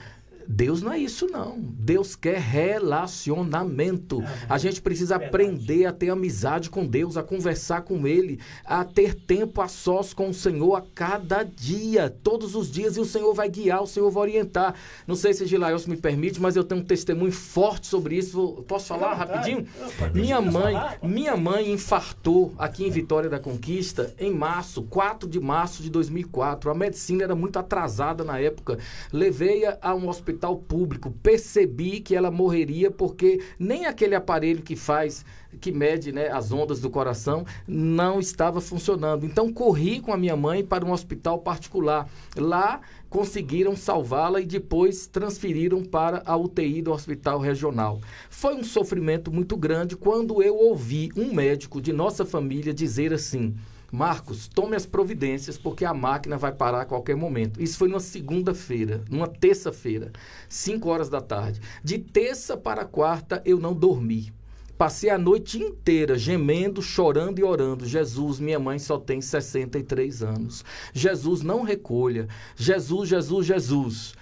Speaker 5: Deus não é isso, não. Deus quer relacionamento. A gente precisa aprender a ter amizade com Deus, a conversar com Ele, a ter tempo a sós com o Senhor a cada dia, todos os dias, e o Senhor vai guiar, o Senhor vai orientar. Não sei se Gilaelson me permite, mas eu tenho um testemunho forte sobre isso. Posso falar rapidinho? Minha mãe infartou aqui em Vitória da Conquista em março, 4 de março de 2004. A medicina era muito atrasada na época. Levei-a a um hospital público, percebi que ela morreria porque nem aquele aparelho que mede, né, as ondas do coração não estava funcionando. Então corri com a minha mãe para um hospital particular. Lá conseguiram salvá-la e depois transferiram para a UTI do hospital regional. Foi um sofrimento muito grande quando eu ouvi um médico de nossa família dizer assim: Marcos, tome as providências porque a máquina vai parar a qualquer momento. Isso foi numa segunda-feira, numa terça-feira, 5 horas da tarde. De terça para quarta eu não dormi. Passei a noite inteira gemendo, chorando e orando. Jesus, minha mãe só tem 63 anos. Jesus, não recolha. Jesus, Jesus, Jesus.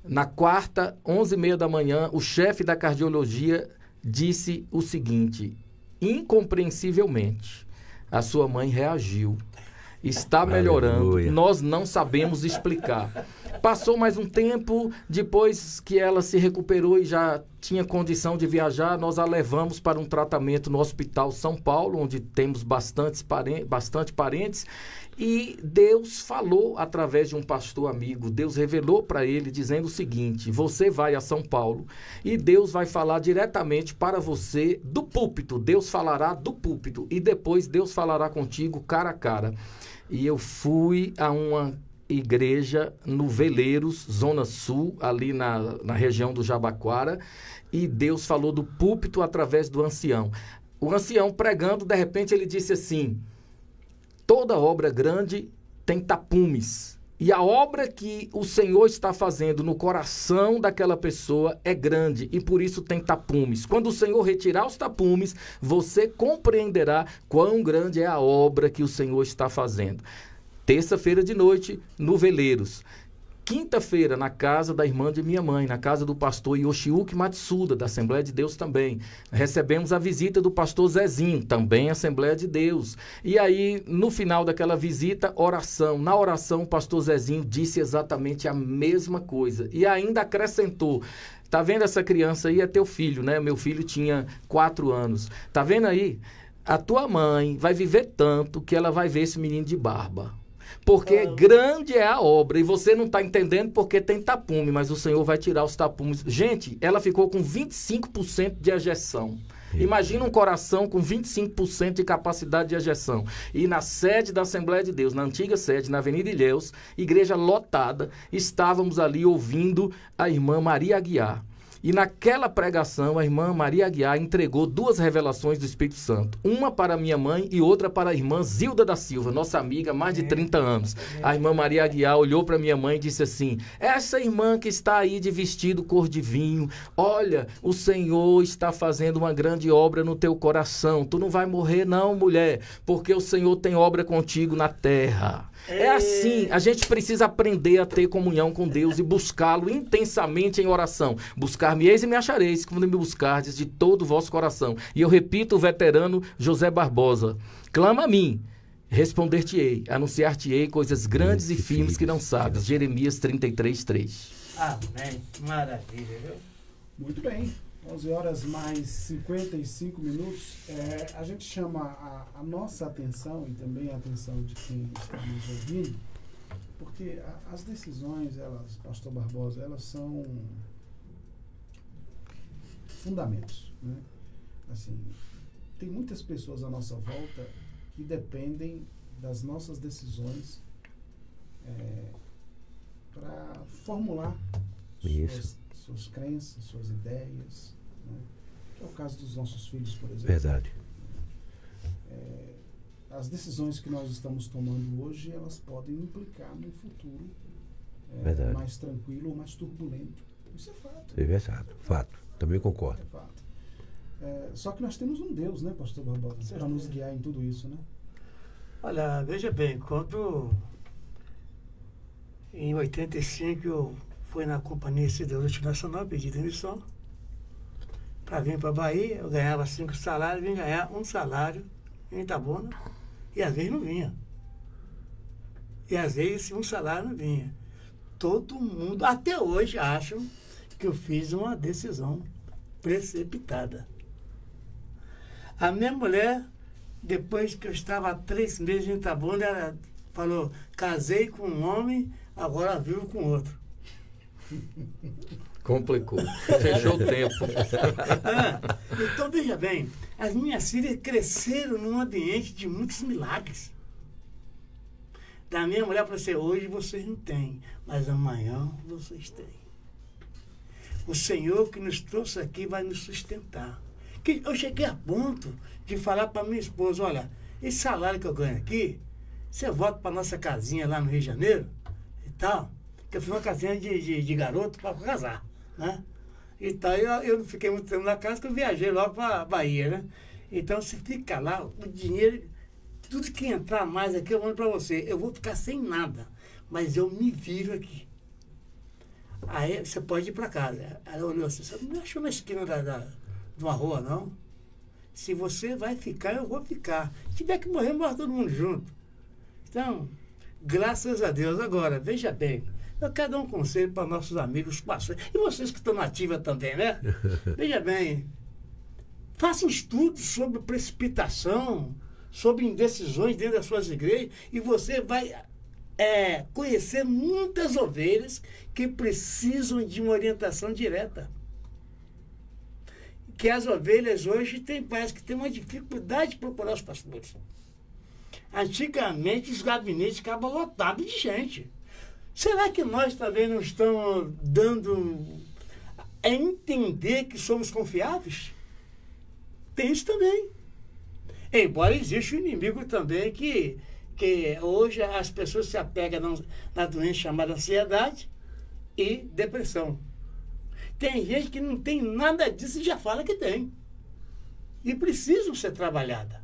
Speaker 5: Na quarta, 11h30 da manhã, o chefe da cardiologia disse o seguinte: incompreensivelmente, a sua mãe reagiu está melhorando.
Speaker 4: Aleluia.
Speaker 5: Nós não sabemos explicar. Passou mais um tempo, depois que ela se recuperou e já tinha condição de viajar, nós a levamos para um tratamento no Hospital São Paulo, onde temos bastante parentes. E Deus falou através de um pastor amigo, Deus revelou para ele dizendo o seguinte: você vai a São Paulo e Deus vai falar diretamente para você do púlpito. Deus falará do púlpito e depois Deus falará contigo cara a cara. E eu fui a uma igreja no Veleiros, Zona Sul, ali na região do Jabaquara, e Deus falou do púlpito através do ancião. O ancião pregando, de repente ele disse assim: toda obra grande tem tapumes. E a obra que o Senhor está fazendo no coração daquela pessoa é grande e por isso tem tapumes. Quando o Senhor retirar os tapumes, você compreenderá quão grande é a obra que o Senhor está fazendo. Terça-feira de noite, no Veleiros. Quinta-feira, na casa da irmã de minha mãe, na casa do pastor Yoshiuki Matsuda, da Assembleia de Deus também. Recebemos a visita do pastor Zezinho, também Assembleia de Deus. E aí, no final daquela visita, oração. Na oração, o pastor Zezinho disse exatamente a mesma coisa. E ainda acrescentou: tá vendo essa criança aí? É teu filho, né? Meu filho tinha 4 anos. Tá vendo aí? A tua mãe vai viver tanto que ela vai ver esse menino de barba. Porque grande é a obra, e você não está entendendo porque tem tapume, mas o Senhor vai tirar os tapumes. Gente, ela ficou com 25% de ejeção. Imagina um coração com 25% de capacidade de ejeção. E na sede da Assembleia de Deus, na antiga sede, na Avenida Ilhéus, igreja lotada, estávamos ali ouvindo a irmã Maria Aguiar. E naquela pregação, a irmã Maria Aguiar entregou 2 revelações do Espírito Santo. Uma para minha mãe e outra para a irmã Zilda da Silva, nossa amiga há mais de 30 anos. A irmã Maria Aguiar olhou para minha mãe e disse assim: essa irmã que está aí de vestido cor de vinho, olha, o Senhor está fazendo uma grande obra no teu coração. Tu não vai morrer não, mulher, porque o Senhor tem obra contigo na terra. É assim, a gente precisa aprender a ter comunhão com Deus e buscá-lo intensamente em oração. Buscar-me-eis e me achareis, quando me buscardes de todo o vosso coração. E eu repito o veterano José Barbosa: clama a mim, responder-te-ei, anunciar-te-ei coisas grandes e firmes que não sabes. Jeremias 33:3.
Speaker 6: Amém, maravilha, viu?
Speaker 2: Muito bem. 11 horas mais 55 minutos. A gente chama a nossa atenção e também a atenção de quem está nos ouvindo, porque as decisões, elas, pastor Barbosa, elas são fundamentos, né? Assim, tem muitas pessoas à nossa volta que dependem das nossas decisões para formular suas crenças, suas ideias, né? Que é o caso dos nossos filhos, por exemplo.
Speaker 4: Verdade.
Speaker 2: As decisões que nós estamos tomando hoje, elas podem implicar num futuro mais tranquilo ou mais turbulento. Isso é fato.
Speaker 4: É verdade, fato. Também concordo.
Speaker 2: É fato. Só que nós temos um Deus, né, pastor Barbosa, para nos guiar em tudo isso, né?
Speaker 6: Olha, veja bem, quando em 85 eu fui na Companhia Siderúrgica Nacional, pedi demissão para vir para a Bahia. Eu ganhava 5 salários, vim ganhar 1 salário em Itabuna, e às vezes não vinha. E às vezes 1 salário não vinha. Todo mundo, até hoje, acham que eu fiz uma decisão precipitada. A minha mulher, depois que eu estava há 3 meses em Itabuna, ela falou: casei com um homem, agora vivo com outro.
Speaker 5: Complicou. Fechou o tempo.
Speaker 6: Então, veja bem, as minhas filhas cresceram num ambiente de muitos milagres. Da minha mulher para ser: hoje vocês não têm, mas amanhã vocês têm. O Senhor que nos trouxe aqui vai nos sustentar. Que eu cheguei a ponto de falar para minha esposa: olha, esse salário que eu ganho aqui, você volta para nossa casinha lá no Rio de Janeiro e tal, que eu fiz uma casinha de garoto para casar, né? Então eu não fiquei muito tempo na casa, que eu viajei logo para a Bahia, né? Então você fica lá, o dinheiro, tudo que entrar mais aqui eu mando para você. Eu vou ficar sem nada, mas eu me viro aqui. Aí você pode ir para casa. Ela olhou assim: você não me achou na esquina de uma rua, não? Se você vai ficar, eu vou ficar. Se tiver que morrer, morre todo mundo junto. Então, graças a Deus. Agora, veja bem, eu quero dar um conselho para nossos amigos pastores, e vocês que estão na ativa também, né? Veja bem, façam estudos sobre precipitação, sobre indecisões dentro das suas igrejas, e você vai conhecer muitas ovelhas que precisam de uma orientação direta. Que as ovelhas hoje parece que tem uma dificuldade de procurar os pastores. Antigamente os gabinetes ficavam lotados de gente. Será que nós também não estamos dando a entender que somos confiáveis? Tem isso também. Embora exista um inimigo também que hoje as pessoas se apegam na doença chamada ansiedade e depressão. Tem gente que não tem nada disso e já fala que tem. E precisam ser trabalhadas.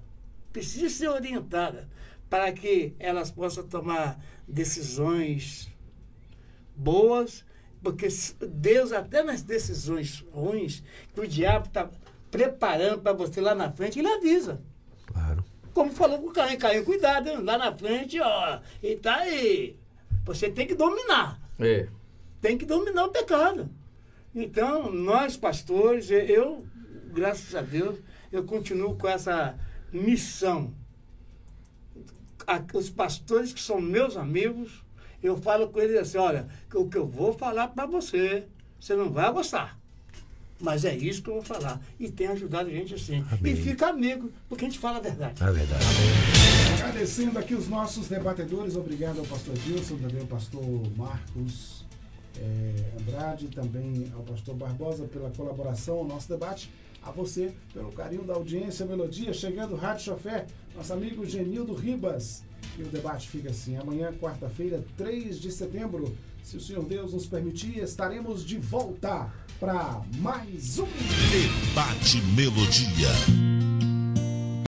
Speaker 6: Precisam ser orientadas para que elas possam tomar decisões boas, porque Deus, até nas decisões ruins, que o diabo está preparando para você lá na frente, ele avisa.
Speaker 4: Claro.
Speaker 6: Como falou com o Caim. Caim, cuidado, hein? Lá na frente, ó, e tá aí. Você tem que dominar. Tem que dominar o pecado. Então, nós pastores, eu, graças a Deus, eu continuo com essa missão. Os pastores que são meus amigos, eu falo com eles assim, olha, o que eu vou falar para você não vai gostar. Mas é isso que eu vou falar. E tem ajudado a gente assim. Amém. E fica amigo, porque a gente fala a verdade.
Speaker 4: A verdade.
Speaker 2: Agradecendo aqui os nossos debatedores, obrigado ao pastor Dilson, também ao pastor Marcos Andrade, também ao pastor Barbosa pela colaboração ao nosso debate, a você pelo carinho da audiência, Melodia, chegando Rádio Chofé, nosso amigo Genildo Ribas. E o debate fica assim, amanhã, quarta-feira, 3 de setembro, se o Senhor Deus nos permitir, estaremos de volta para mais um
Speaker 14: Debate Melodia.